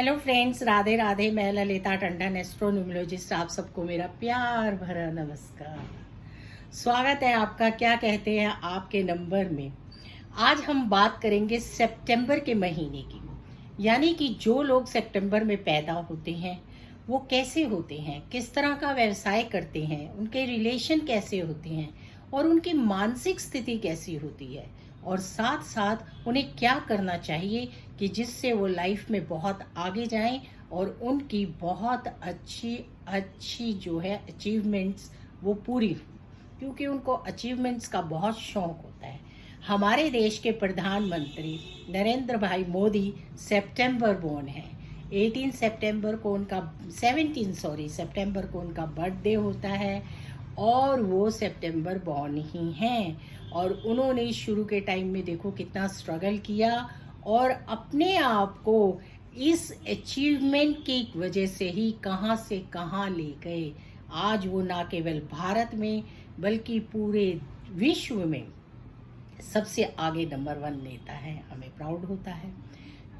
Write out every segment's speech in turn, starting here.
Hello friends, Radhe Radhe. मैं ललिता टंडन, एस्ट्रोन्यूमोलॉजिस्ट। आप सबको मेरा प्यार भरा नमस्कार। स्वागत है आपका क्या कहते हैं आपके नंबर में। आज हम बात करेंगे सितंबर के महीने की, यानी कि जो लोग सितंबर में पैदा होते हैं वो कैसे होते हैं, किस तरह का व्यवसाय करते हैं, उनके रिलेशन कैसे होते हैं और उनकी मानसिक स्थिति कैसी होती है, और साथ साथ उन्हें क्या करना चाहिए कि जिससे वो लाइफ में बहुत आगे जाएं और उनकी बहुत अच्छी अच्छी जो है अचीवमेंट्स वो पूरी हो, क्योंकि उनको अचीवमेंट्स का बहुत शौक होता है। हमारे देश के प्रधानमंत्री नरेंद्र भाई मोदी सितंबर बोर्न है। 18 सितंबर को उनका 17 सितंबर को उनका बर्थडे होता है और वो सितंबर बॉर्न ही हैं। और उन्होंने शुरू के टाइम में देखो कितना स्ट्रगल किया और अपने आप को इस अचीवमेंट की वजह से ही कहाँ से कहाँ ले गए। आज वो ना केवल भारत में बल्कि पूरे विश्व में सबसे आगे नंबर 1 नेता है। हमें प्राउड होता है।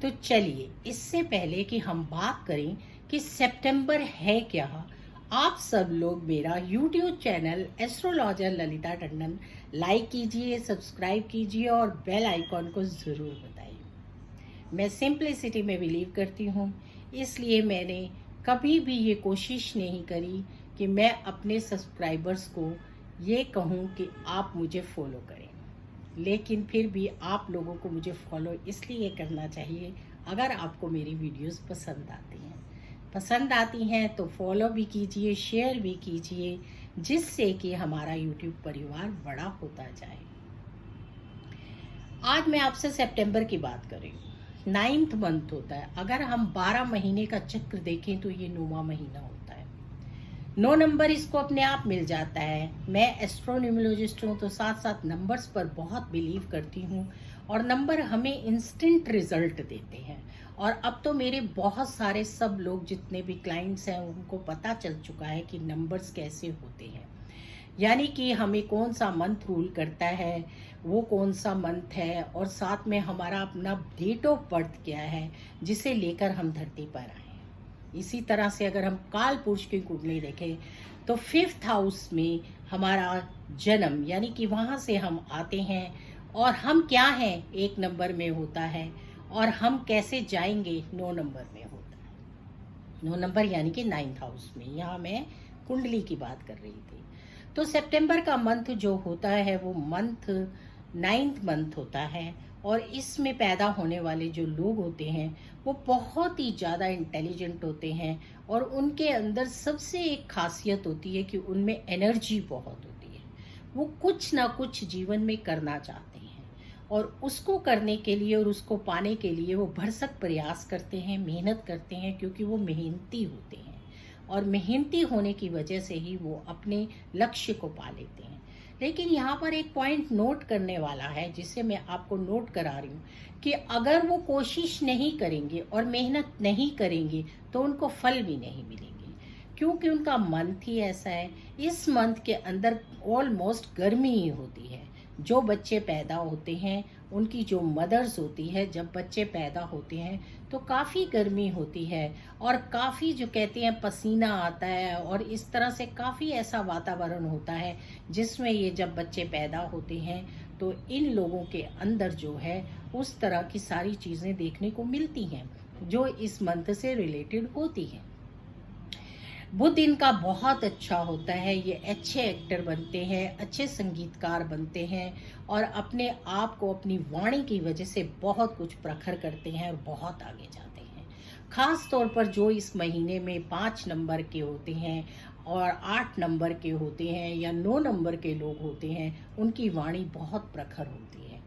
तो चलिए, इससे पहले कि हम बात करें कि सितंबर है क्या, आप सब लोग मेरा YouTube channel astrologer Lalita Tandon like कीजिए, सब्सक्राइब कीजिए और बेल आइकॉन को ज़रूर बताइए। मैं सिंप्लिसिटी में बिलीव करती हूँ, इसलिए मैंने कभी भी ये कोशिश नहीं करी कि मैं अपने सब्सक्राइबर्स को ये कहूँ कि आप मुझे फॉलो करें। लेकिन फिर भी आप लोगों को मुझे फॉलो इसलिए करना चाहिए अगर आपको मेरी वीडियोस पसंद आती हैं तो फॉलो भी कीजिए, शेयर भी कीजिए, जिससे कि हमारा यूट्यूब परिवार बड़ा होता जाए। आज मैं आपसे सितंबर की बात करें। 9th मंथ होता है। अगर हम 12 महीने का चक्र देखें तो ये 9वां महीना होता है। 9 नंबर इसको अपने आप मिल जाता है। मैं एस्ट्रोन्यूमोलॉजिस्ट हूँ तो साथ साथ नंबर्स पर बहुत बिलीव करती हूँ और नंबर हमें इंस्टेंट रिजल्ट देते हैं। और अब तो मेरे बहुत सारे सब लोग जितने भी क्लाइंट्स हैं उनको पता चल चुका है कि नंबर्स कैसे होते हैं, यानी कि हमें कौन सा मंथ रूल करता है, वो कौन सा मंथ है, और साथ में हमारा अपना डेट ऑफ बर्थ क्या है जिसे लेकर हम धरती पर आए। इसी तरह से अगर हम काल पुरुष की कुंडली देखें तो 5th हाउस में हमारा जन्म, यानी कि वहाँ से हम आते हैं और हम क्या हैं 1 नंबर में होता है और हम कैसे जाएंगे 9 नंबर में होता है। 9 नंबर यानी कि 9th हाउस में। यहाँ मैं कुंडली की बात कर रही थी। तो सितंबर का मंथ जो होता है वो मंथ 9th मंथ होता है और इसमें पैदा होने वाले जो लोग होते हैं वो बहुत ही ज़्यादा इंटेलिजेंट होते हैं और उनके अंदर सबसे एक खासियत होती है कि उनमें एनर्जी बहुत होती है। वो कुछ ना कुछ जीवन में करना चाहते हैं और उसको करने के लिए और उसको पाने के लिए वो भरसक प्रयास करते हैं, मेहनत करते हैं, क्योंकि वो मेहनती होते हैं और मेहनती होने की वजह से ही वो अपने लक्ष्य को पा लेते हैं। लेकिन यहाँ पर एक पॉइंट नोट करने वाला है जिसे मैं आपको नोट करा रही हूँ कि अगर वो कोशिश नहीं करेंगे और मेहनत नहीं करेंगे तो उनको फल भी नहीं मिलेंगे, क्योंकि उनका मंथ ही ऐसा है। इस मंथ के अंदर ऑलमोस्ट गर्मी ही होती है। जो बच्चे पैदा होते हैं उनकी जो मदर्स होती है, जब बच्चे पैदा होते हैं तो काफ़ी गर्मी होती है और काफ़ी जो कहते हैं पसीना आता है और इस तरह से काफ़ी ऐसा वातावरण होता है जिसमें ये जब बच्चे पैदा होते हैं तो इन लोगों के अंदर जो है उस तरह की सारी चीज़ें देखने को मिलती हैं जो इस मंथ से रिलेटेड होती हैं। बुध इनका बहुत अच्छा होता है। ये अच्छे एक्टर बनते हैं, अच्छे संगीतकार बनते हैं और अपने आप को अपनी वाणी की वजह से बहुत कुछ प्रखर करते हैं और बहुत आगे जाते हैं। खास तौर पर जो इस महीने में 5 नंबर के होते हैं और 8 नंबर के होते हैं या 9 नंबर के लोग होते हैं, उनकी वाणी बहुत प्रखर होती है।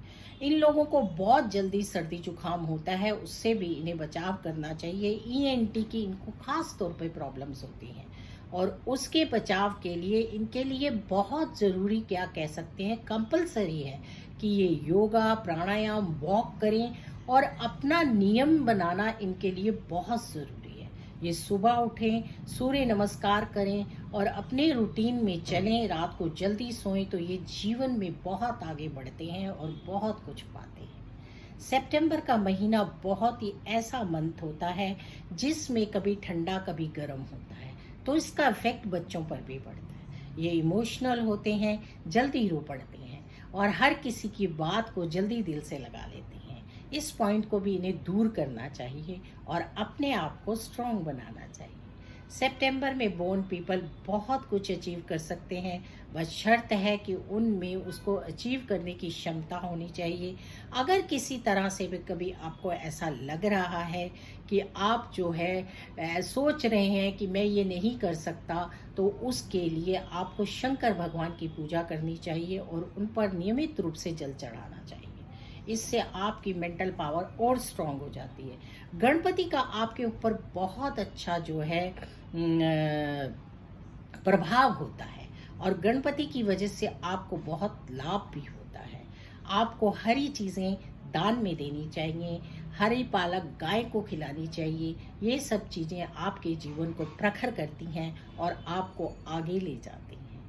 इन लोगों को बहुत जल्दी सर्दी जुकाम होता है, उससे भी इन्हें बचाव करना चाहिए। ईएनटी की इनको खास तौर पे प्रॉब्लम्स होती हैं और उसके बचाव के लिए इनके लिए बहुत ज़रूरी, क्या कह सकते हैं, कंपलसरी है कि ये योगा, प्राणायाम, वॉक करें और अपना नियम बनाना इनके लिए बहुत ज़रूरी है। ये सुबह उठें, सूर्य नमस्कार करें और अपने रूटीन में चलें, रात को जल्दी सोएं तो ये जीवन में बहुत आगे बढ़ते हैं और बहुत कुछ पाते हैं। सितंबर का महीना बहुत ही ऐसा मंथ होता है जिसमें कभी ठंडा कभी गर्म होता है, तो इसका इफेक्ट बच्चों पर भी पड़ता है। ये इमोशनल होते हैं, जल्दी रो पड़ते हैं और हर किसी की बात को जल्दी दिल से लगा लेते हैं। इस पॉइंट को भी इन्हें दूर करना चाहिए और अपने आप को स्ट्रांग बनाना चाहिए। सितंबर में बोर्न पीपल बहुत कुछ अचीव कर सकते हैं, बस शर्त है कि उनमें उसको अचीव करने की क्षमता होनी चाहिए। अगर किसी तरह से भी कभी आपको ऐसा लग रहा है कि आप जो है सोच रहे हैं कि मैं ये नहीं कर सकता, तो उसके लिए आपको शंकर भगवान की पूजा करनी चाहिए और उन पर नियमित रूप से जल चढ़ाना चाहिए। इससे आपकी मेंटल पावर और स्ट्रांग हो जाती है। गणपति का आपके ऊपर बहुत अच्छा जो है प्रभाव होता है और गणपति की वजह से आपको बहुत लाभ भी होता है। आपको हरी चीज़ें दान में देनी चाहिए, हरी पालक गाय को खिलानी चाहिए। ये सब चीज़ें आपके जीवन को प्रखर करती हैं और आपको आगे ले जाती हैं।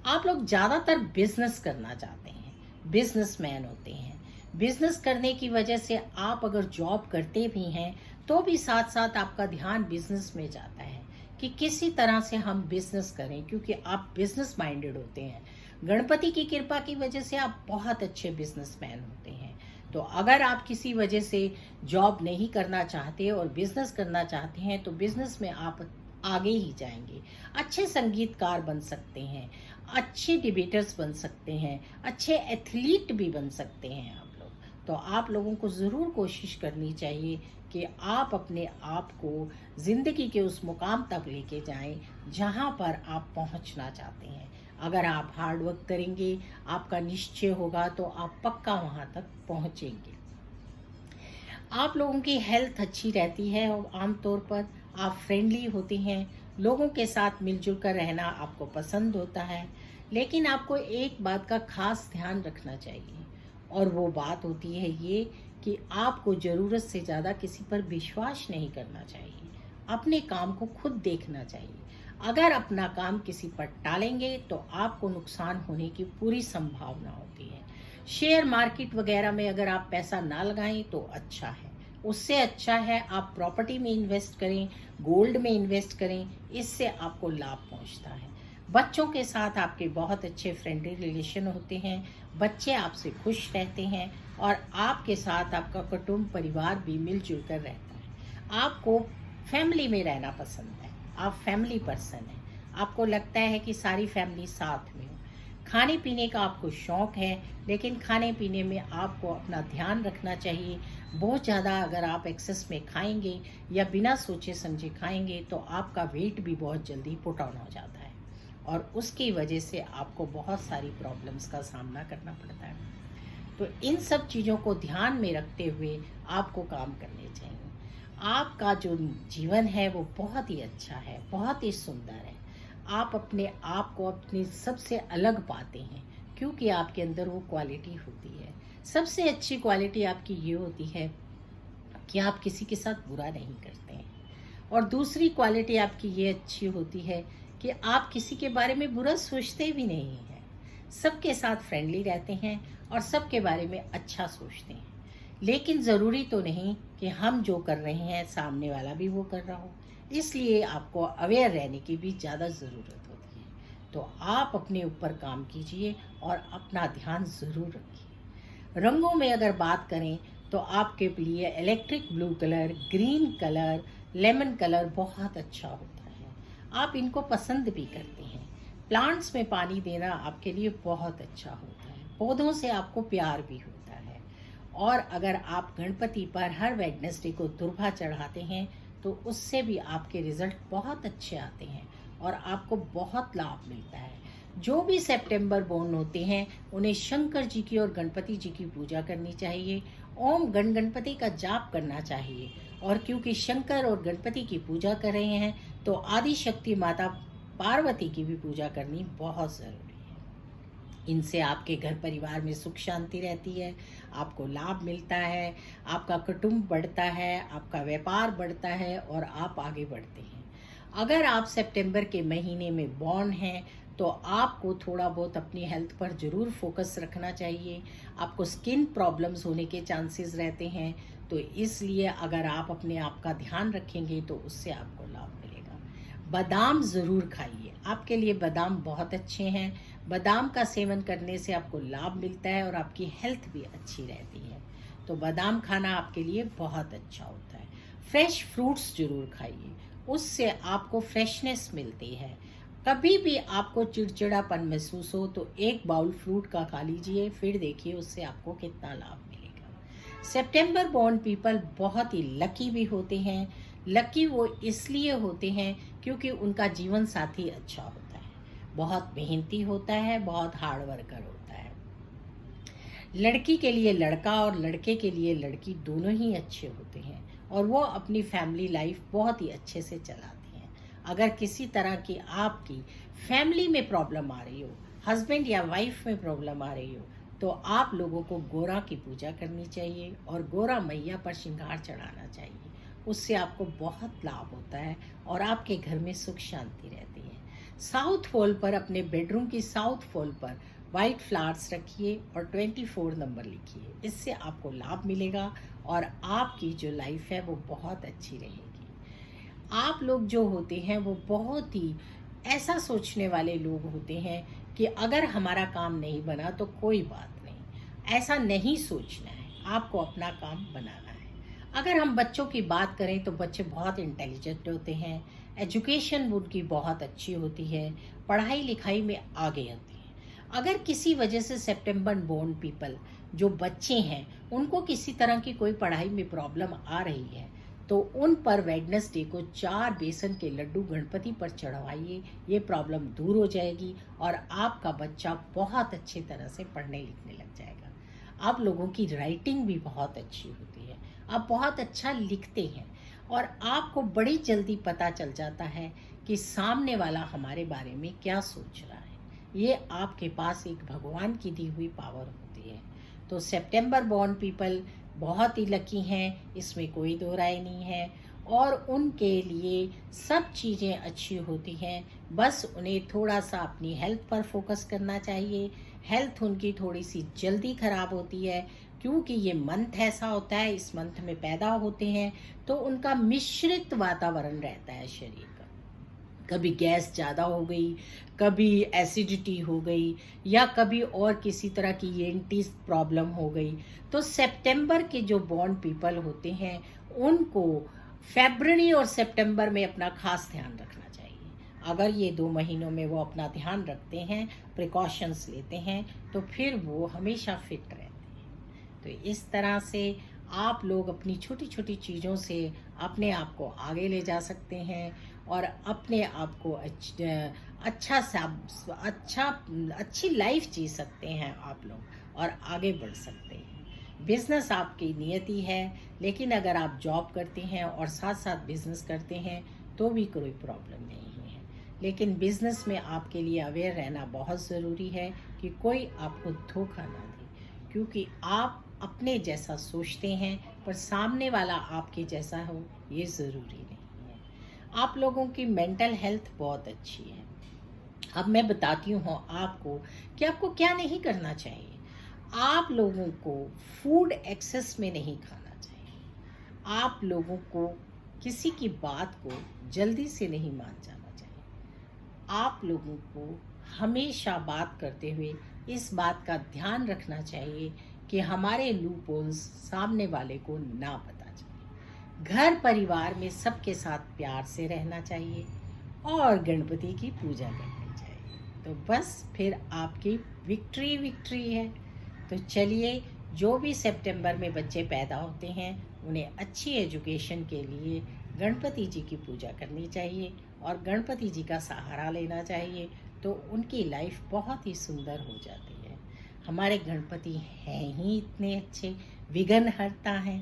आप लोग ज़्यादातर बिजनेस करना चाहते हैं, बिजनेसमैन होते हैं। बिजनेस करने की वजह से आप अगर जॉब करते भी हैं तो भी साथ साथ आपका ध्यान बिजनेस में जाता है कि किसी तरह से हम बिजनेस करें, क्योंकि आप बिजनेस माइंडेड होते हैं। गणपति की कृपा की वजह से आप बहुत अच्छे बिजनेसमैन होते हैं। तो अगर आप किसी वजह से जॉब नहीं करना चाहते और बिजनेस करना चाहते हैं तो बिजनेस में आप आगे ही जाएंगे। अच्छे संगीतकार बन सकते हैं, अच्छे डिबेटर्स बन सकते हैं, अच्छे एथलीट भी बन सकते हैं आप लोग। तो आप लोगों को ज़रूर कोशिश करनी चाहिए कि आप अपने आप को ज़िंदगी के उस मुकाम तक लेके जाएं जहां पर आप पहुंचना चाहते हैं। अगर आप हार्ड वर्क करेंगे, आपका निश्चय होगा, तो आप पक्का वहां तक पहुंचेंगे। आप लोगों की हेल्थ अच्छी रहती है और आमतौर पर आप फ्रेंडली होती हैं, लोगों के साथ मिलजुल कर रहना आपको पसंद होता है। लेकिन आपको एक बात का खास ध्यान रखना चाहिए और वो बात होती है ये कि आपको ज़रूरत से ज़्यादा किसी पर विश्वास नहीं करना चाहिए। अपने काम को खुद देखना चाहिए। अगर अपना काम किसी पर टालेंगे तो आपको नुकसान होने की पूरी संभावना होती है। शेयर मार्केट वगैरह में अगर आप पैसा ना लगाएं तो अच्छा है, उससे अच्छा है आप प्रॉपर्टी में इन्वेस्ट करें, गोल्ड में इन्वेस्ट करें, इससे आपको लाभ पहुंचता है। बच्चों के साथ आपके बहुत अच्छे फ्रेंडली रिलेशन होते हैं, बच्चे आपसे खुश रहते हैं और आपके साथ आपका कुटुंब परिवार भी मिलजुल कर रहता है। आपको फैमिली में रहना पसंद है, आप फैमिली पर्सन हैं, आपको लगता है कि सारी फैमिली साथ में हो। खाने पीने का आपको शौक है, लेकिन खाने पीने में आपको अपना ध्यान रखना चाहिए। बहुत ज़्यादा अगर आप एक्सेस में खाएंगे या बिना सोचे समझे खाएंगे तो आपका वेट भी बहुत जल्दी पुट ऑन हो जाता है और उसकी वजह से आपको बहुत सारी प्रॉब्लम्स का सामना करना पड़ता है। तो इन सब चीज़ों को ध्यान में रखते हुए आपको काम करने चाहिए। आपका जो जीवन है वो बहुत ही अच्छा है, बहुत ही सुंदर है। आप अपने आप को अपनी सबसे अलग पाते हैं क्योंकि आपके अंदर वो क्वालिटी होती है। सबसे अच्छी क्वालिटी आपकी ये होती है कि आप किसी के साथ बुरा नहीं करते हैं और दूसरी क्वालिटी आपकी ये अच्छी होती है कि आप किसी के बारे में बुरा सोचते भी नहीं हैं, सबके साथ फ्रेंडली रहते हैं और सबके बारे में अच्छा सोचते हैं। लेकिन ज़रूरी तो नहीं कि हम जो कर रहे हैं सामने वाला भी वो कर रहा हो, इसलिए आपको अवेयर रहने की भी ज़्यादा ज़रूरत होती है। तो आप अपने ऊपर काम कीजिए और अपना ध्यान ज़रूर रखिए। रंगों में अगर बात करें तो आपके लिए electric blue colour, green colour, lemon colour बहुत अच्छा होता है, आप इनको पसंद भी करते हैं। प्लांट्स में पानी देना आपके लिए बहुत अच्छा होता है, पौधों से आपको प्यार भी होता है। और अगर आप गणपति पर हर वेडनेसडे को दुर्वा चढ़ाते हैं तो उससे भी आपके रिजल्ट बहुत अच्छे आते हैं और आपको बहुत लाभ मिलता है। जो भी सितंबर बोर्न होते हैं उन्हें शंकर जी की और गणपति जी की पूजा करनी चाहिए, ओम गण गणपति का जाप करना चाहिए। और क्योंकि शंकर और गणपति की पूजा कर रहे हैं तो आदि शक्ति माता पार्वती की भी पूजा करनी बहुत ज़रूरी है। इनसे आपके घर परिवार में सुख शांति रहती है, आपको लाभ मिलता है, आपका कुटुंब बढ़ता है, आपका व्यापार बढ़ता है और आप आगे बढ़ते हैं। अगर आप सितंबर के महीने में बॉर्न हैं तो आपको थोड़ा बहुत अपनी हेल्थ पर ज़रूर फोकस रखना चाहिए। आपको स्किन प्रॉब्लम्स होने के चांसेस रहते हैं, तो इसलिए अगर आप अपने आप का ध्यान रखेंगे तो उससे आपको लाभ मिलेगा। बादाम ज़रूर खाइए, आपके लिए बादाम बहुत अच्छे हैं। बादाम का सेवन करने से आपको लाभ मिलता है और आपकी हेल्थ भी अच्छी रहती है, तो बादाम खाना आपके लिए बहुत अच्छा होता है। फ्रेश फ्रूट्स ज़रूर खाइए, उससे आपको फ्रेशनेस मिलती है। कभी भी आपको चिड़चिड़ापन महसूस हो तो एक बाउल फ्रूट का खा लीजिए, फिर देखिए उससे आपको कितना लाभ मिलेगा। सितंबर बॉर्न पीपल बहुत ही लकी भी होते हैं। लकी वो इसलिए होते हैं क्योंकि उनका जीवन साथी अच्छा होता है, बहुत मेहनती होता है, बहुत हार्ड वर्कर होता है। लड़की के लिए लड़का और लड़के के लिए लड़की दोनों ही अच्छे होते हैं और वो अपनी फैमिली लाइफ बहुत ही अच्छे से चलाते हैं। अगर किसी तरह की आपकी फैमिली में प्रॉब्लम आ रही हो, हस्बैंड या वाइफ में प्रॉब्लम आ रही हो, तो आप लोगों को गोरा की पूजा करनी चाहिए और गोरा मैया पर श्रृंगार चढ़ाना चाहिए। उससे आपको बहुत लाभ होता है और आपके घर में सुख शांति रहती है। साउथ पोल पर, अपने बेडरूम की साउथ पोल पर वाइट फ्लावर्स रखिए और 24 नंबर लिखिए। इससे आपको लाभ मिलेगा और आपकी जो लाइफ है वो बहुत अच्छी रहेगी। आप लोग जो होते हैं वो बहुत ही ऐसा सोचने वाले लोग होते हैं कि अगर हमारा काम नहीं बना तो कोई बात नहीं। ऐसा नहीं सोचना है, आपको अपना काम बनाना है। अगर हम बच्चों की बात करें तो बच्चे बहुत इंटेलिजेंट होते हैं, एजुकेशन उनकी बहुत अच्छी होती है, पढ़ाई लिखाई में आगे होती है। अगर किसी वजह से सितंबर बोर्न पीपल जो बच्चे हैं उनको किसी तरह की कोई पढ़ाई में प्रॉब्लम आ रही है तो उन पर वेडनेसडे को 4 बेसन के लड्डू गणपति पर चढ़वाइए। ये प्रॉब्लम दूर हो जाएगी और आपका बच्चा बहुत अच्छी तरह से पढ़ने लिखने लग जाएगा। आप लोगों की राइटिंग भी बहुत अच्छी होती है, आप बहुत अच्छा लिखते हैं और आपको बड़ी जल्दी पता चल जाता है कि सामने वाला हमारे बारे में क्या सोच रहा है। ये आपके पास एक भगवान की दी हुई पावर होती है। तो सितंबर बॉर्न पीपल बहुत ही लकी हैं, इसमें कोई दो राय नहीं है और उनके लिए सब चीज़ें अच्छी होती हैं। बस उन्हें थोड़ा सा अपनी हेल्थ पर फोकस करना चाहिए। हेल्थ उनकी थोड़ी सी जल्दी ख़राब होती है क्योंकि ये मंथ ऐसा होता है, इस मंथ में पैदा होते हैं तो उनका मिश्रित वातावरण रहता है शरीर का। कभी गैस ज़्यादा हो गई, कभी एसिडिटी हो गई या कभी और किसी तरह की ईएनटी प्रॉब्लम हो गई। तो सितंबर के जो बॉर्न पीपल होते हैं उनको फरवरी और सितंबर में अपना खास ध्यान रखना चाहिए। अगर ये 2 महीनों में वो अपना ध्यान रखते हैं, प्रिकॉशंस लेते हैं, तो फिर वो हमेशा फिट रहते हैं। तो इस तरह से आप लोग अपनी छोटी छोटी चीज़ों से अपने आप को आगे ले जा सकते हैं और अपने आप को अच्छी लाइफ जी सकते हैं आप लोग और आगे बढ़ सकते हैं। बिजनेस आपकी नियति है, लेकिन अगर आप जॉब करते हैं और साथ साथ बिजनेस करते हैं तो भी कोई प्रॉब्लम नहीं है। लेकिन बिजनेस में आपके लिए अवेयर रहना बहुत ज़रूरी है कि कोई आपको धोखा ना दे, क्योंकि आप अपने जैसा सोचते हैं पर सामने वाला आपके जैसा हो ये ज़रूरी नहीं है। आप लोगों की मेंटल हेल्थ बहुत अच्छी है। अब मैं बताती हूँ आपको कि आपको क्या नहीं करना चाहिए। आप लोगों को फूड एक्सेस में नहीं खाना चाहिए। आप लोगों को किसी की बात को जल्दी से नहीं मान जाना चाहिए। आप लोगों को हमेशा बात करते हुए इस बात का ध्यान रखना चाहिए कि हमारे लूप होल्स सामने वाले को ना पता चले। घर परिवार में सबके साथ प्यार से रहना चाहिए और गणपति की पूजा करनी चाहिए। तो बस फिर आपकी विक्ट्री है। तो चलिए, जो भी सितंबर में बच्चे पैदा होते हैं उन्हें अच्छी एजुकेशन के लिए गणपति जी की पूजा करनी चाहिए और गणपति जी का सहारा लेना चाहिए, तो उनकी लाइफ बहुत ही सुंदर हो जाती है। हमारे गणपति हैं ही इतने अच्छे, विघ्न हरता है,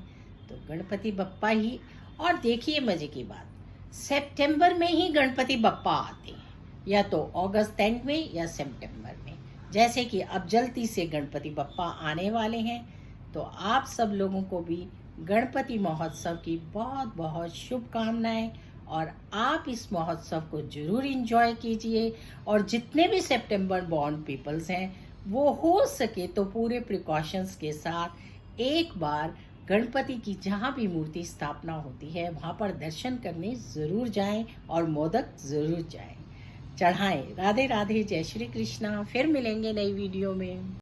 तो गणपति बप्पा ही। और देखिए मजे की बात, सितंबर में ही गणपति बप्पा आते हैं, या तो अगस्त एंड में या सितंबर में। जैसे कि अब जल्दी से गणपति बप्पा आने वाले हैं, तो आप सब लोगों को भी गणपति महोत्सव की बहुत बहुत शुभकामनाएं और आप इस महोत्सव को जरूर एंजॉय कीजिए। और जितने भी सितंबर बॉर्न पीपल्स हैं वो हो सके तो पूरे प्रिकॉशंस के साथ एक बार गणपति की जहाँ भी मूर्ति स्थापना होती है वहाँ पर दर्शन करने ज़रूर जाएं और मोदक ज़रूर चढ़ाएं। राधे राधे, जय श्री कृष्णा। फिर मिलेंगे नई वीडियो में।